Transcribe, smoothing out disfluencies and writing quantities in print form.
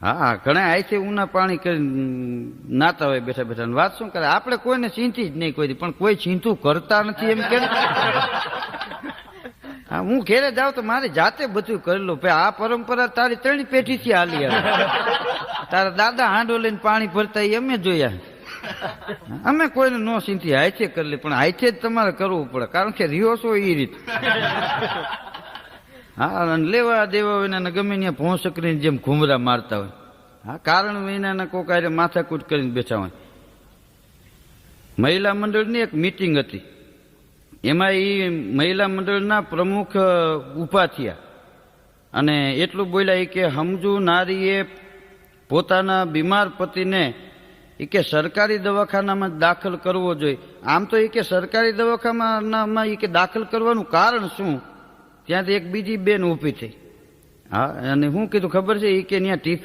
હા ઘણા આય છે ઉના પાણી કરીને નાતા હોય બેઠા બેઠા. વાત શું કરે, આપણે કોઈને ચિંતી જ નહીં કોઈ દી, પણ કોઈ ચિંતું કરતા નથી એમ કે. હા હું ઘેરે જાઉં તો મારી જાતે બધું કરેલું. ભાઈ આ પરંપરા તારી 3 પેઢીથી હાલી આવે. તારા દાદા હાંડો લઈને પાણી ભરતા એ અમે જોયા. અમે કોઈને નો ચિંતી હાથે કરી લે, પણ હાથે જ તમારે કરવું પડે, કારણ કે રહ્યો છો એ રીત. હા લેવા દેવા વિના ગમે ત્યાં ભોંસકરીની જેમ ઘુમરા મારતા હોય. હા કારણ વિનાના કોક આરે માથાકૂટ કરીને બેઠા હોય. મહિલા મંડળની એક મીટિંગ હતી, એમાં એ મહિલા મંડળના પ્રમુખ ઊભા થયા અને એટલું બોલ્યા કે સમજુ નારીએ પોતાના બીમાર પતિને એ કે સરકારી દવાખાનામાં દાખલ કરવો જોઈએ. આમ તો એ કે સરકારી દવાખાનામાં એ કે દાખલ કરવાનું કારણ શું? ત્યાંથી એક બીજી બેન ઊભી થઈ. હા અને શું કીધું ખબર છે? એ કે ત્યાં ટિફિન